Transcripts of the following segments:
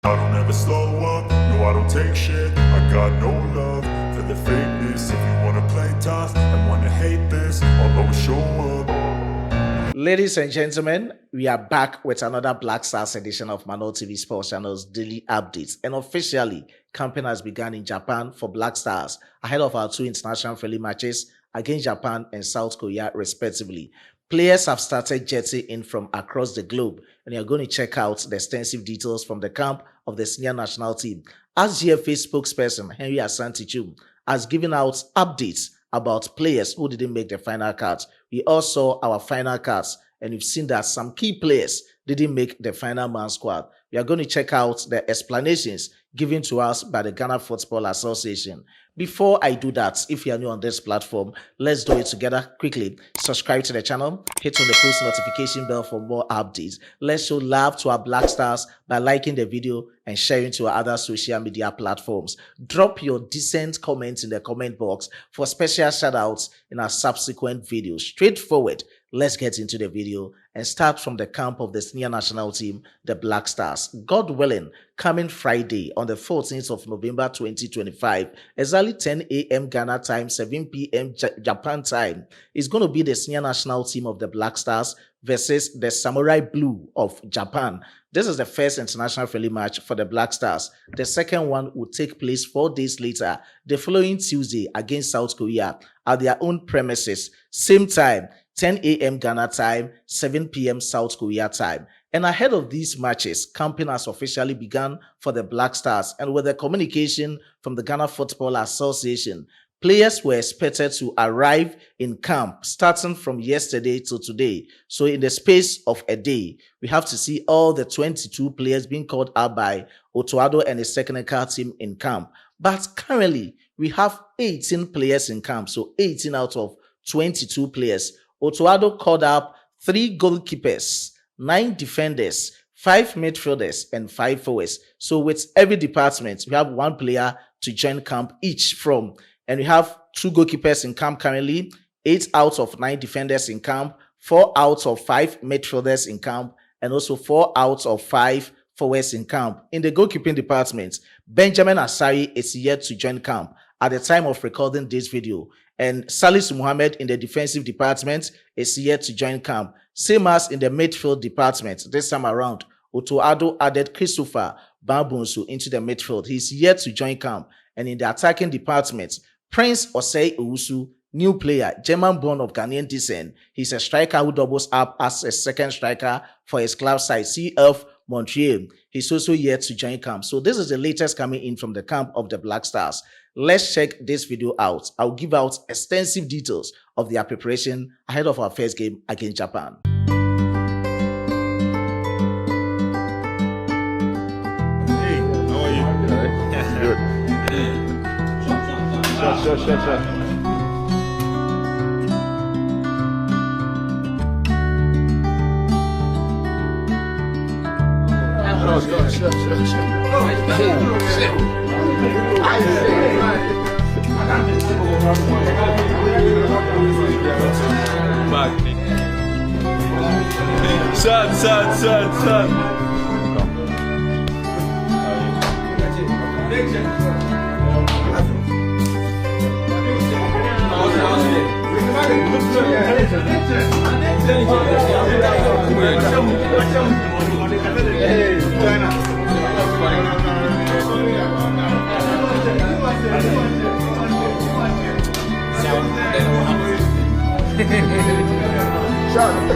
I don't ever slow up, no I don't take shit. I got no love for the fakeness. If you wanna play tough and wanna hate this, I'll always show up. Ladies and gentlemen, we are back with another Black Stars edition of Mano TV Sports Channel's daily updates. And officially, campaign has begun in Japan for Black Stars ahead of our two international friendly matches against Japan and South Korea respectively. Players have started jetting in from across the globe, and you're going to check out the extensive details from the camp of the senior national team. As GFA spokesperson Henry Asantichum has given out updates about players who didn't make the final cut. We all saw our final cuts, and we've seen that some key players didn't make the final man squad. We are going to check out the explanations given to us by the Ghana Football Association. Before I do that, if you are new on this platform, let's do it together quickly. Subscribe to the channel, hit on the post notification bell for more updates. Let's show love to our Black Stars by liking the video and sharing to our other social media platforms. Drop your decent comments in the comment box for special shoutouts in our subsequent videos. Straightforward. Let's get into the video and start from the camp of the senior national team, the Black Stars. God willing, coming Friday on the 14th of November 2025, exactly 10 a.m. Ghana time, 7 p.m. Japan time, is going to be the senior national team of the Black Stars versus the Samurai Blue of Japan. This is the first international friendly match for the Black Stars. The second one will take place 4 days later, the following Tuesday against South Korea at their own premises. Same time, 10 a.m. Ghana time, 7 p.m. South Korea time. And ahead of these matches, campaign has officially begun for the Black Stars, and with the communication from the Ghana Football Association, players were expected to arrive in camp starting from yesterday to today. So in the space of a day, we have to see all the 22 players being called out by Otoado and his technical team in camp. But currently, we have 18 players in camp, so 18 out of 22 players. Otoado called up 3 goalkeepers, 9 defenders, 5 midfielders, and 5 forwards. So with every department, we have 1 player to join camp each from. And we have 2 goalkeepers in camp currently, 8 out of 9 defenders in camp, 4 out of 5 midfielders in camp, and also 4 out of 5 forwards in camp. In the goalkeeping department, Benjamin Asari is yet to join camp at the time of recording this video. And Salisu Muhammad in the defensive department is yet to join camp. Same as in the midfield department. This time around, Otoado added Christopher Bambunsu into the midfield. He's yet to join camp. And in the attacking department, Prince Osei Owusu, new player, German-born of Ghanaian descent. He's a striker who doubles up as a second striker for his club side, CF Montreal. He's also yet to join camp. So this is the latest coming in from the camp of the Black Stars. Let's check this video out. I'll give out extensive details of their preparation ahead of our first game against Japan. Hey, how are you? Good. Sure.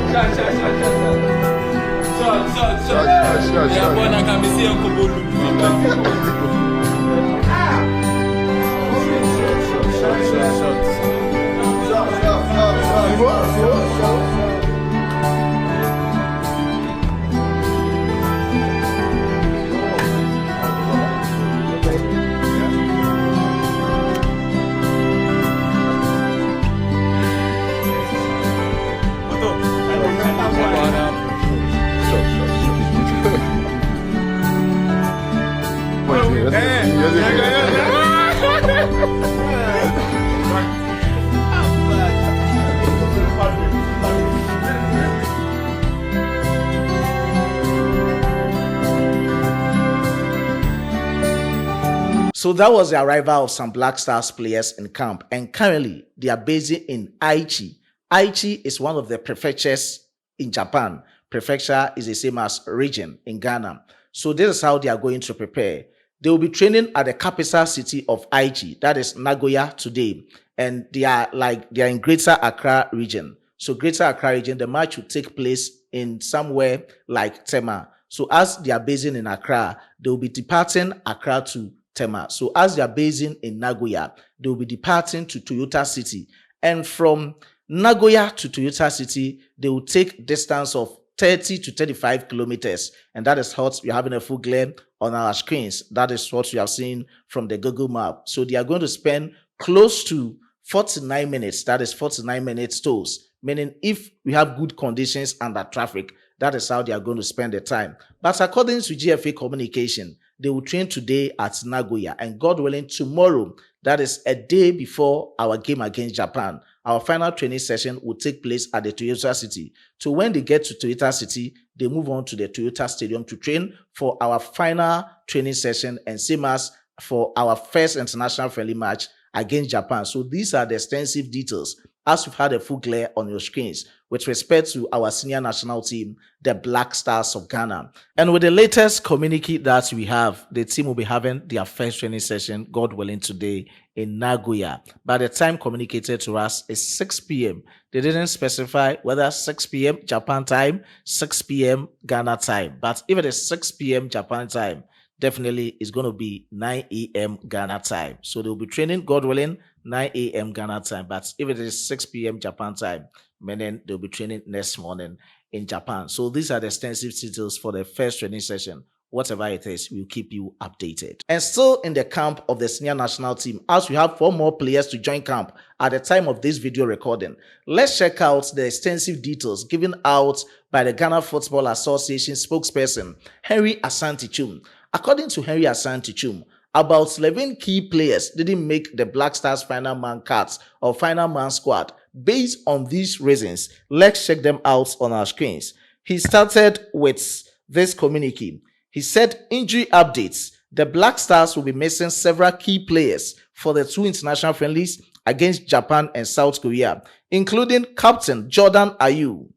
So that was the arrival of some Black Stars players in camp, and currently they are based in Aichi. Aichi is one of the prefectures in Japan. Prefecture is the same as region in Ghana. So this is how they are going to prepare. They will be training at the capital city of Aichi, that is Nagoya today, and they are in Greater Accra region. So Greater Accra region, the match will take place in somewhere like Tema. So as they are basing in Accra, they will be departing Accra to Tema. So as they are basing in Nagoya, they will be departing to Toyota City. And from Nagoya to Toyota City, they will take distance of 30 to 35 kilometers. And that is what we're having a full glare on our screens. That is what we have seen from the Google map. So they are going to spend close to 49 minutes. That is 49 minutes tours. Meaning if we have good conditions under traffic, that is how they are going to spend the time. But according to GFA Communication, they will train today at Nagoya, and God willing, tomorrow, that is a day before our game against Japan, our final training session will take place at the Toyota City. So when they get to Toyota City, they move on to the Toyota Stadium to train for our final training session, and same as for our first international friendly match against Japan. So these are the extensive details, as we've had a full glare on your screens, with respect to our senior national team, the Black Stars of Ghana. And with the latest communique that we have, the team will be having their first training session, God willing, today in Nagoya. By the time communicated to us is 6 p.m. They didn't specify whether 6 p.m. Japan time, 6 p.m. Ghana time. But if it is 6 p.m. Japan time, definitely it's going to be 9 a.m. Ghana time. So they'll be training, God willing, 9 a.m. Ghana time. But if it is 6 p.m. Japan time, meaning they'll be training next morning in Japan. So these are the extensive details for the first training session. Whatever it is, we'll keep you updated. And still in the camp of the senior national team, as we have 4 more players to join camp at the time of this video recording, let's check out the extensive details given out by the Ghana Football Association spokesperson, Henry Asante-Chum. According to Henry Asante-Chum, about 11 key players didn't make the Black Stars final man cuts or final man squad. Based on these reasons, let's check them out on our screens. He started with this communique. He said, injury updates. The Black Stars will be missing several key players for the 2 international friendlies against Japan and South Korea, including Captain Jordan Ayew,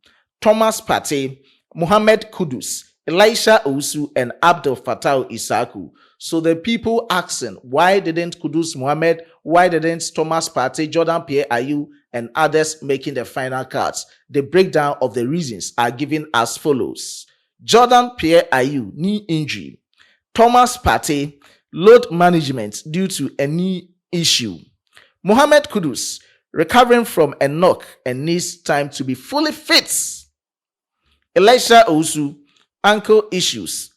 Thomas Partey, Mohamed Kudus, Elisha Owusu, and Abdel Fattah Isaku. So the people asking, why didn't Kudus Mohamed, why didn't Thomas Partey, Jordan Pierre Ayew, and others making the final cuts? The breakdown of the reasons are given as follows. Jordan Pierre Ayew, knee injury. Thomas Partey, load management due to a knee issue. Mohamed Kudus, recovering from a knock and needs time to be fully fit. Elisha Owusu, ankle issues,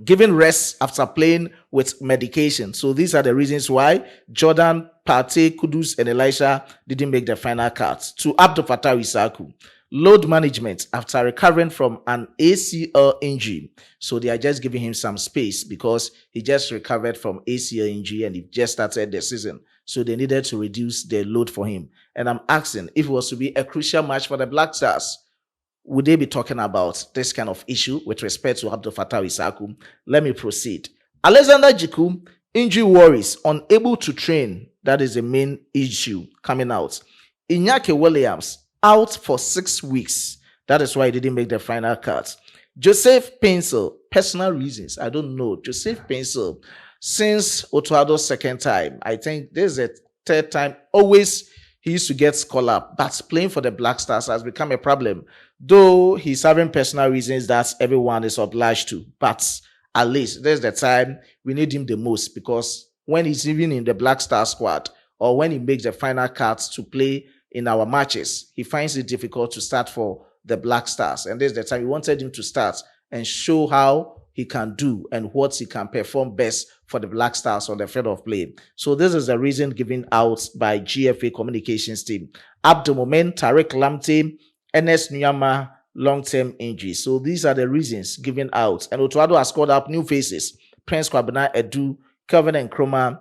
given rest after playing with medication. So these are the reasons why Jordan, Partey, Kudus, and Elisha didn't make the final cut. To Abdel Fattah Isaku, load management after recovering from an ACL injury. So they are just giving him some space because he just recovered from ACL injury and he just started the season. So they needed to reduce the load for him. And I'm asking, if it was to be a crucial match for the Black Stars, would they be talking about this kind of issue with respect to Abdel Fattah Isaku? Let me proceed. Alexander Jiku, injury worries, unable to train. That is the main issue coming out. Iñaki Williams, out for 6 weeks. That is why he didn't make the final cut. Joseph Pencil, personal reasons. I don't know. Joseph Pencil, since Otuado's second time, I think this is the third time, always he used to get called up, but playing for the Black Stars has become a problem. Though he's having personal reasons that everyone is obliged to, but at least there's the time we need him the most, because when he's even in the Black Star squad or when he makes the final cuts to play in our matches, he finds it difficult to start for the Black Stars. And there's the time we wanted him to start and show how he can do and what he can perform best for the Black Stars on the field of play. So this is the reason given out by GFA Communications team. At the moment, Tariq Lamptey, Ernest Nyama, long-term injury. So these are the reasons given out. And Otuado has called up new faces. Prince Kwabena Edu, Kelvin Nkrumah,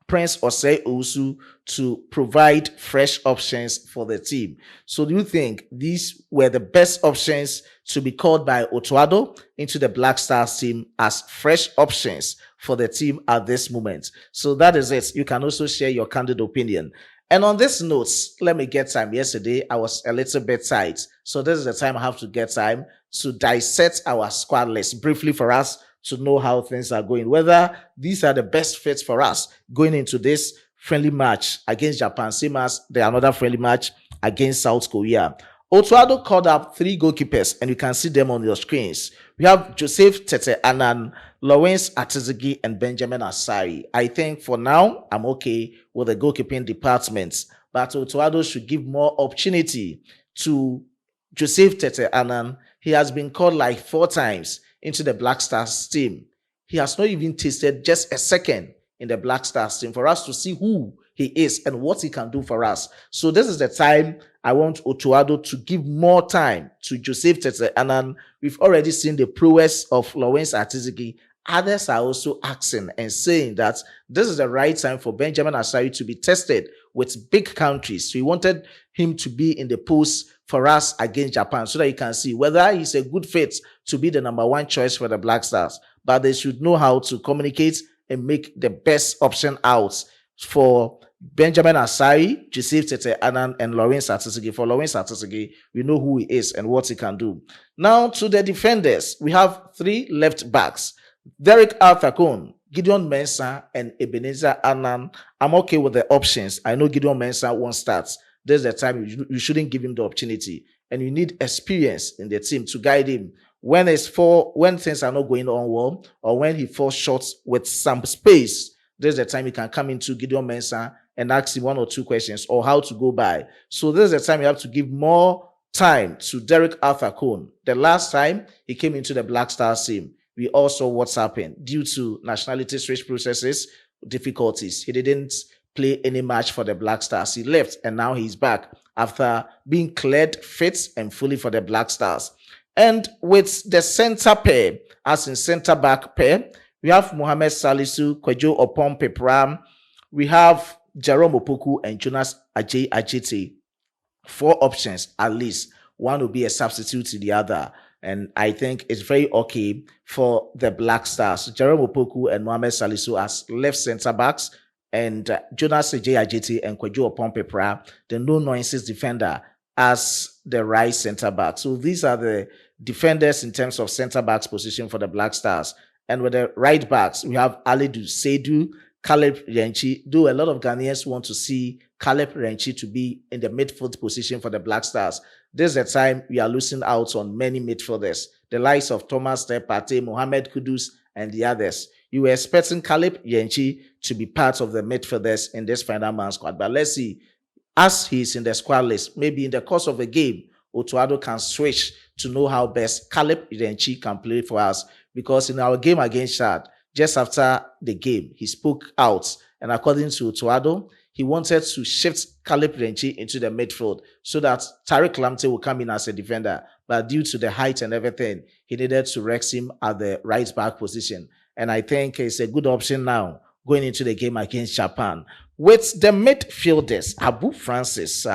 Prince Osei Owusu to provide fresh options for the team. So do you think these were the best options to be called by Otuado into the Black Stars team as fresh options for the team at this moment? So that is it. You can also share your candid opinion. And on this note, let me get time. Yesterday, I was a little bit tight. So this is the time I have to get time to dissect our squad list briefly for us to know how things are going, whether these are the best fits for us going into this friendly match against Japan, same as the another friendly match against South Korea. Otuado called up 3 goalkeepers, and you can see them on your screens. We have Joseph Tete Anan, Lawrence Atizigi, and Benjamin Asari. I think for now, I'm okay with the goalkeeping department, but Otuado should give more opportunity to Joseph Tete Anan. He has been called like 4 times into the Black Stars team. He has not even tasted just a second in the Black Stars team for us to see who he is and what he can do for us. So this is the time I want Otuado to give more time to Joseph Tete Anan. We've already seen the prowess of Lawrence Atizigi. Others are also asking and saying that this is the right time for Benjamin Asari to be tested with big countries. So we wanted him to be in the post for us against Japan so that you can see whether he's a good fit to be the number 1 choice for the Black Stars. But they should know how to communicate and make the best option out for Benjamin Asari, Joseph Tete Anan, and Lawrence Atizigi. For Lawrence Atizigi, we know who he is and what he can do. Now to the defenders, we have 3 left backs. Derek Arthur, Gideon Mensah, and Ebenezer Annan. I'm okay with the options. I know Gideon Mensah won't start. There's the time you shouldn't give him the opportunity. And you need experience in the team to guide him when things are not going on well, or when he falls short with some space. There's the time you can come into Gideon Mensah and ask him 1 or 2 questions or how to go by. So there's the time you have to give more time to Derek Arthur. The last time he came into the Black Stars team, we all saw what's happened due to nationality switch processes, difficulties. He didn't play any match for the Black Stars. He left and now he's back after being cleared fit and fully for the Black Stars. And with the center pair, as in center back pair, we have Mohamed Salisu, Kwadwo Opon Pepram. We have Jerome Opoku and Jonas Ajete. 4 options at least. One will be a substitute to the other. And I think it's very okay for the Black Stars. Jerome Opoku and Mohamed Salisu as left center backs, and Jonas Ajete and Kwadwo Opon Pepram, the no-nonsense defender, as the right center back. So these are the defenders in terms of center backs position for the Black Stars. And with the right backs, we have Alidu Seidu, Caleb Renchi. Though a lot of Ghanaians want to see Caleb Renchi to be in the midfield position for the Black Stars, this is the time we are losing out on many midfielders, the likes of Thomas Partey, Mohamed Kudus, and the others. You were expecting Caleb Renchi to be part of the midfielders in this final man squad, but let's see. As he's in the squad list, maybe in the course of a game, Otuado can switch to know how best Caleb Renchi can play for us. Because in our game against Chad, just after the game, he spoke out. And according to Otuado, he wanted to shift Caleb Renchi into the midfield so that Tariq Lamptey will come in as a defender. But due to the height and everything, he needed to rest him at the right back position. And I think it's a good option now going into the game against Japan. With the midfielders, Abu Francis,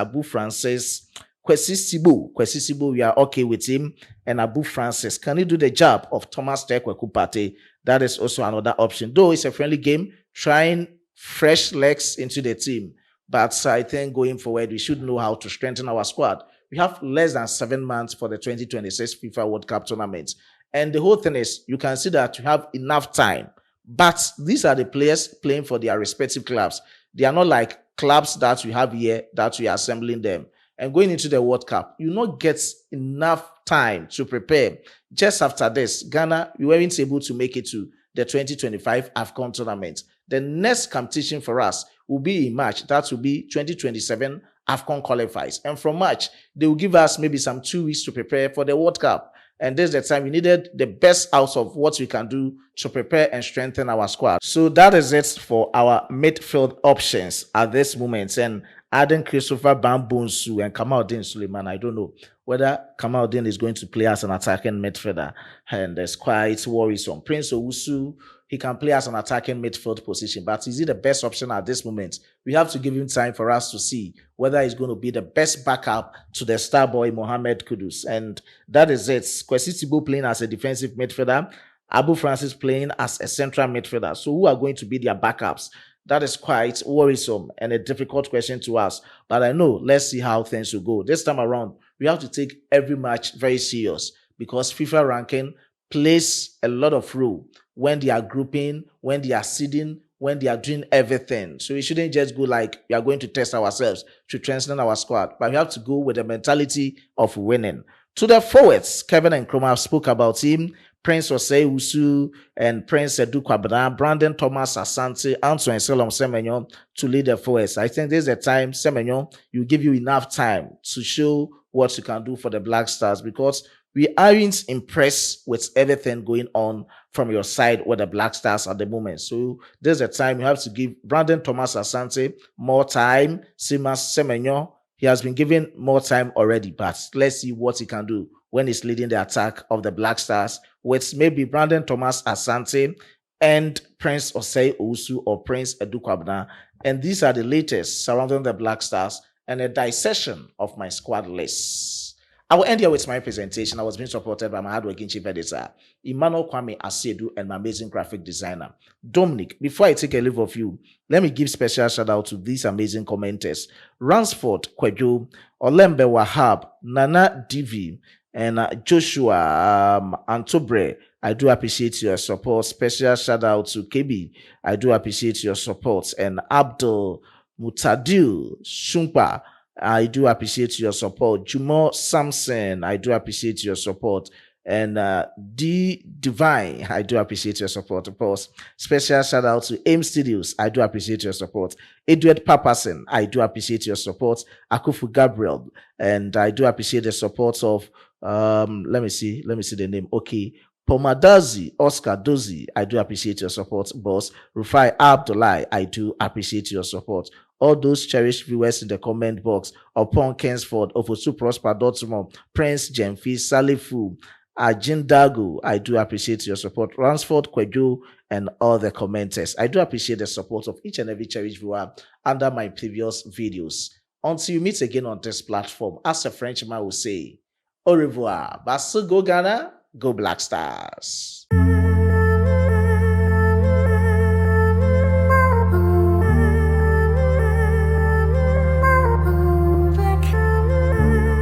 Kwesi Sibu, we are okay with him. And Abu Francis, can he do the job of Thomas Tekweku Partey? That is also another option. Though it's a friendly game, trying fresh legs into the team. But I think going forward, we should know how to strengthen our squad. We have less than 7 months for the 2026 FIFA World Cup tournament. And the whole thing is, you can see that you have enough time. But these are the players playing for their respective clubs. They are not like clubs that we have here, that we are assembling them. And going into the World Cup, you not get enough time to prepare. Just after this, Ghana, we weren't able to make it to the 2025 AFCON tournament. The next competition for us will be in March. That will be 2027 AFCON qualifiers. And from March, they will give us maybe some 2 weeks to prepare for the World Cup. And this is the time we needed the best out of what we can do to prepare and strengthen our squad. So that is it for our midfield options at this moment. And adding Christopher Bambunsu and Kamaldeen Suleiman, I don't know whether Kamaldeen is going to play as an attacking midfielder. And there's quite worrisome. Prince Owusu, he can play as an attacking midfield position, but is he the best option at this moment? We have to give him time for us to see whether he's going to be the best backup to the star boy Mohamed Kudus. And that is it. Kwesi Tibu playing as a defensive midfielder, Abu Francis playing as a central midfielder. So who are going to be their backups? That is quite worrisome and a difficult question to ask. But I know, let's see how things will go. This time around, we have to take every match very serious because FIFA ranking plays a lot of role when they are grouping, when they are seeding, when they are doing everything. So we shouldn't just go like we are going to test ourselves to strengthen our squad, but we have to go with the mentality of winning. To the forwards, Kevin and Nkrumah spoke about him. Prince Osei Usu and Prince Edu Kwabena, Brandon Thomas Asante, Antoine Selom Semenyo to lead the forwards. I think this is the time, Semenyo, you give you enough time to show what you can do for the Black Stars because we aren't impressed with everything going on from your side with the Black Stars at the moment. So there's a time you have to give Brandon Thomas Asante more time. Simas Semenyo, he has been given more time already, but let's see what he can do when he's leading the attack of the Black Stars with maybe Brandon Thomas Asante and Prince Osei Owusu or Prince Edu Kwabena. And these are the latest surrounding the Black Stars and a dissection of my squad list. I will end here with my presentation. I was being supported by my hardworking chief editor, Emmanuel Kwame Asedu, and my amazing graphic designer, Dominic. Before I take a leave of you, let me give special shout out to these amazing commenters: Ransford Kwejo, Olembe Wahab, Nana Divi, and Joshua Antobre. I do appreciate your support. Special shout out to KB. I do appreciate your support. And Abdul Mutadil Shumpa. I do appreciate your support. Jumo Samson, I do appreciate your support. And D Divine, I do appreciate your support. Of course, special shout out to AIM Studios. I do appreciate your support. Edward Papason, I do appreciate your support. Akufu Gabriel, and I do appreciate the support of let me see the name. Okay. Pomadazi, Oscar Dozi, I do appreciate your support, boss. Rufai Abdullah, I do appreciate your support. All those cherished viewers in the comment box, upon Kensford, Ofosu Prosper Dotsumo, Prince Jemfi, Salifu, Ajindago, I do appreciate your support. Ransford Kwejo, and all the commenters. I do appreciate the support of each and every cherished viewer under my previous videos. Until you meet again on this platform, as a Frenchman will say, au revoir. Basu go Ghana, go Black Stars.